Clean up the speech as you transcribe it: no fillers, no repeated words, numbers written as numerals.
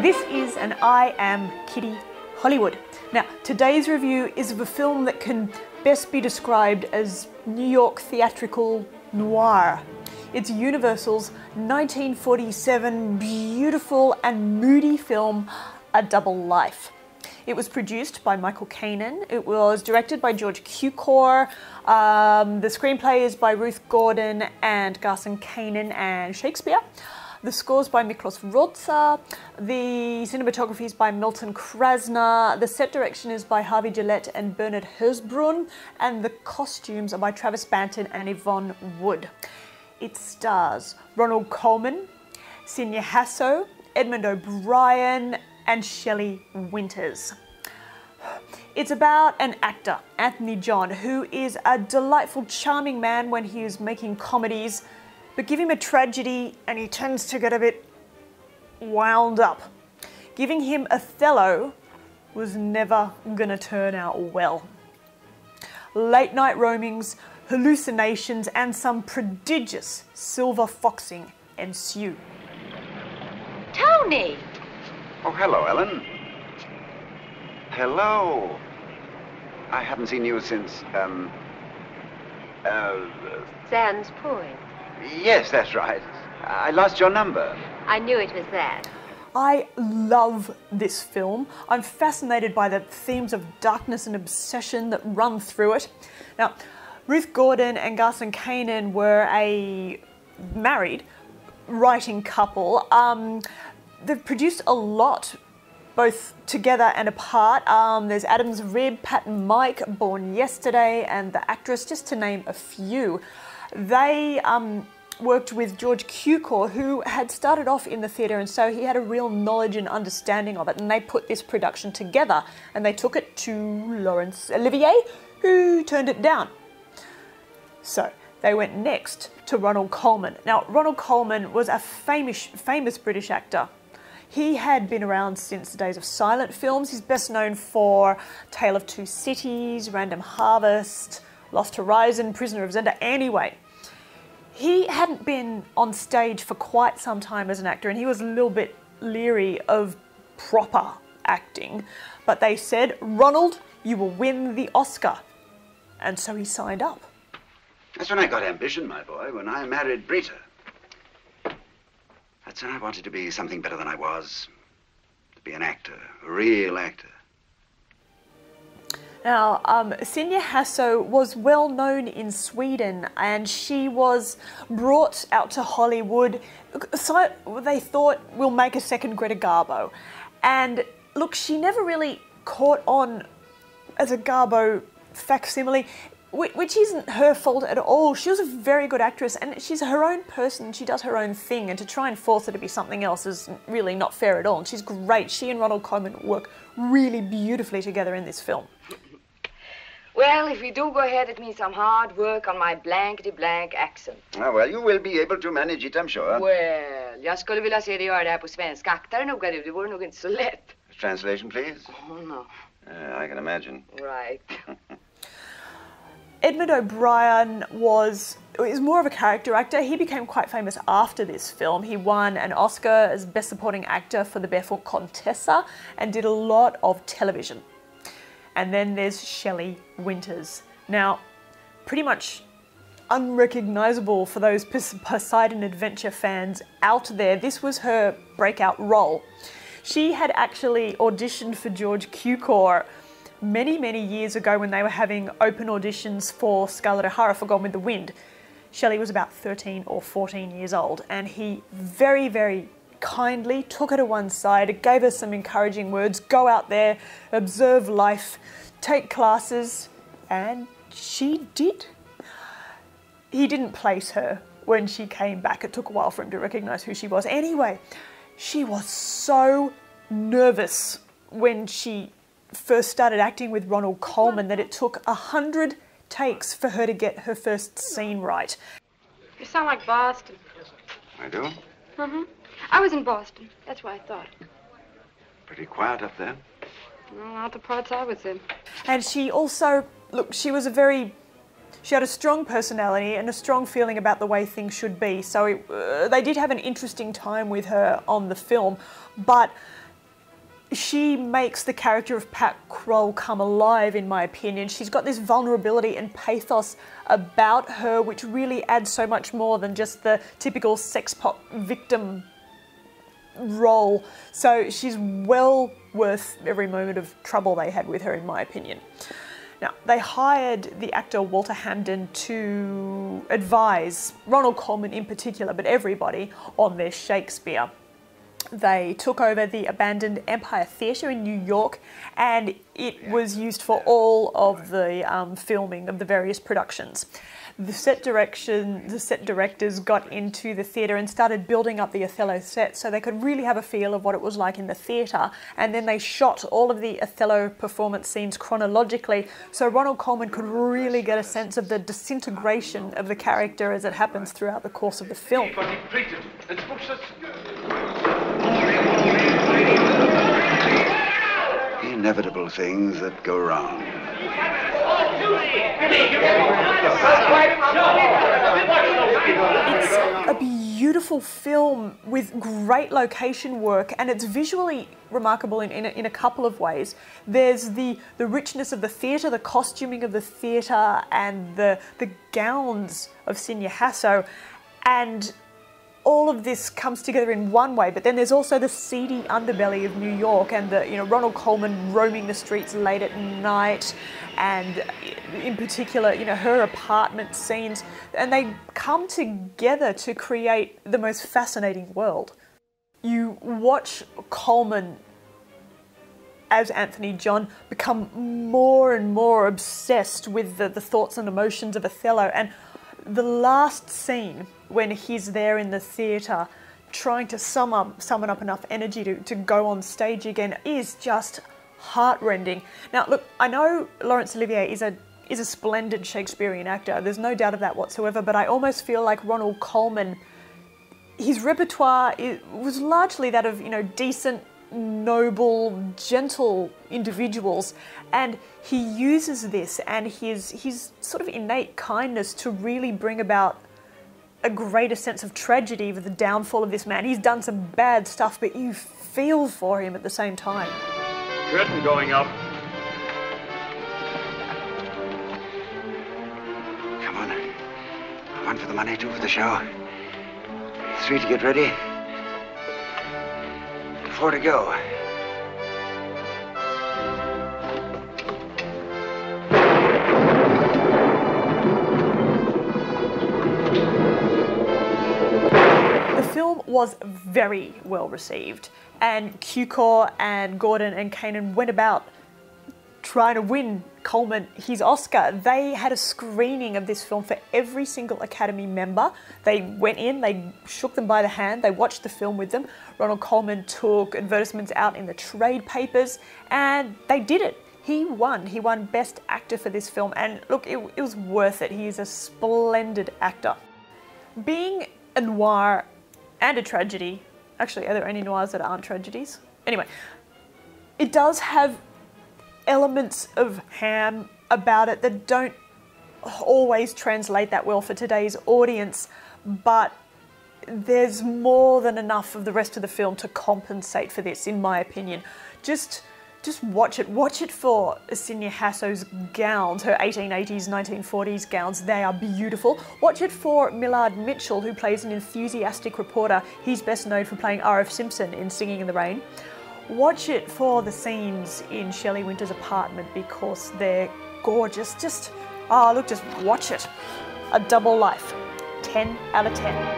This is an I Am Kitty Hollywood. Now, today's review is of a film that can best be described as New York theatrical noir. It's Universal's 1947 beautiful and moody film, A Double Life. It was produced by Michael Kanan. It was directed by George Cukor. The screenplay is by Ruth Gordon and Garson, Kanan and Shakespeare. The score's by Miklos Rodza. The cinematography is by Milton Krasner. The set direction is by Harvey Gillette and Bernard Hersbrunn. And the costumes are by Travis Banton and Yvonne Wood. It stars Ronald Colman, Signe Hasso, Edmond O'Brien and Shelley Winters. It's about an actor, Anthony John, who is a delightful, charming man when he is making comedies, but give him a tragedy and he tends to get a bit wound up. Giving him Othello was never gonna turn out well. Late night roamings, hallucinations and some prodigious silver foxing ensue. Tony! Oh, hello, Ellen. Hello. I haven't seen you since, Sands Point. Yes, that's right. I lost your number. I knew it was that. I love this film. I'm fascinated by the themes of darkness and obsession that run through it. Now, Ruth Gordon and Garson Kanan were a married writing couple. They've produced a lot, both together and apart. There's Adam's Rib, Pat and Mike, Born Yesterday, and The Actress, just to name a few. They worked with George Cukor, who had started off in the theatre, and so he had a real knowledge and understanding of it, and they put this production together, and they took it to Laurence Olivier, who turned it down. So they went next to Ronald Colman. Now, Ronald Colman was a famous British actor. He had been around since the days of silent films. He's best known for Tale of Two Cities, Random Harvest, Lost Horizon, Prisoner of Zenda. Anyway, he hadn't been on stage for quite some time as an actor, and he was a little bit leery of proper acting. But they said, Ronald, you will win the Oscar. And so he signed up. That's when I got ambition, my boy, when I married Greta. That's when I wanted to be something better than I was. To be an actor, a real actor. Now, Signe Hasso was well known in Sweden, and she was brought out to Hollywood. So they thought, we'll make a second Greta Garbo. And look, she never really caught on as a Garbo facsimile, which isn't her fault at all. She was a very good actress, and she's her own person. She does her own thing, and to try and force her to be something else is really not fair at all. And she's great. She and Ronald Coleman work really beautifully together in this film. Well, if we do go ahead, it means some hard work on my blankety-blank accent. Oh, well, you will be able to manage it, I'm sure. Well, jag skulle vilja se dig göra det här på svenska. Akta dig noga du, det vore nog inte så lätt. Translation, please. Oh, no. I can imagine. Right. Edmond O'Brien is more of a character actor. He became quite famous after this film. He won an Oscar as Best Supporting Actor for The Barefoot Contessa and did a lot of television. And then there's Shelley Winters. Now, pretty much unrecognisable for those Poseidon Adventure fans out there. This was her breakout role. She had actually auditioned for George Cukor many years ago when they were having open auditions for Scarlett O'Hara for Gone with the Wind. Shelley was about 13 or 14 years old, and he very kindly took her to one side, gave her some encouraging words, go out there, observe life, take classes, and she did. He didn't place her when she came back. It took a while for him to recognise who she was. Anyway, she was so nervous when she first started acting with Ronald Colman that it took 100 takes for her to get her first scene right. You sound like Boston. I do? Mm-hmm. I was in Boston. That's why I thought. Pretty quiet up there. Not the parts I was in. And she also, look, she had a strong personality and a strong feeling about the way things should be. So they did have an interesting time with her on the film, but she makes the character of Pat Kroll come alive, in my opinion. She's got this vulnerability and pathos about her which really adds so much more than just the typical sex pot victim role. So she's well worth every moment of trouble they had with her, in my opinion. Now, they hired the actor Walter Hamden to advise Ronald Colman in particular, but everybody, on their Shakespeare. They took over the abandoned Empire Theatre in New York, and it was used for all of the filming of the various productions. The set directors got into the theatre and started building up the Othello set so they could really have a feel of what it was like in the theatre, and then they shot all of the Othello performance scenes chronologically so Ronald Colman could really get a sense of the disintegration of the character as it happens throughout the course of the film. Inevitable things that go wrong. It's a beautiful film with great location work, and it's visually remarkable in a couple of ways. There's the richness of the theatre, the costuming of the theatre, and the gowns of Signe Hasso, and all of this comes together in one way, but then there's also the seedy underbelly of New York and the Ronald Coleman roaming the streets late at night, and in particular her apartment scenes, and they come together to create the most fascinating world. You watch Coleman as Anthony John become more and more obsessed with the thoughts and emotions of Othello, and the last scene when he's there in the theatre trying to summon up enough energy to go on stage again is just heartrending. Now look, I know Laurence Olivier is a splendid Shakespearean actor, there's no doubt of that whatsoever, but I almost feel like Ronald Coleman, his repertoire was largely that of decent, noble, gentle individuals, and he uses this and his sort of innate kindness to really bring about a greater sense of tragedy with the downfall of this man. He's done some bad stuff, but you feel for him at the same time. Curtain going up. Come on. One for the money, two for the show. 3 to get ready. 4 to go. The film was very well received, and Cukor and Gordon and Kanan went about trying to win Coleman his Oscar. They had a screening of this film for every single Academy member. They went in, they shook them by the hand, they watched the film with them. Ronald Coleman took advertisements out in the trade papers, and they did it. He won. He won Best Actor for this film, and look, it was worth it. He is a splendid actor. Being a noir and a tragedy, actually, are there any noirs that aren't tragedies? Anyway, it does have elements of ham about it that don't always translate that well for today's audience, but there's more than enough of the rest of the film to compensate for this, in my opinion. Just watch it. Watch it for Signe Hasso's gowns, her 1880s, 1940s gowns. They are beautiful. Watch it for Millard Mitchell, who plays an enthusiastic reporter. He's best known for playing R.F. Simpson in Singing in the Rain. Watch it for the scenes in Shelley Winters' apartment because they're gorgeous. Just watch it. A Double Life. 10 out of 10.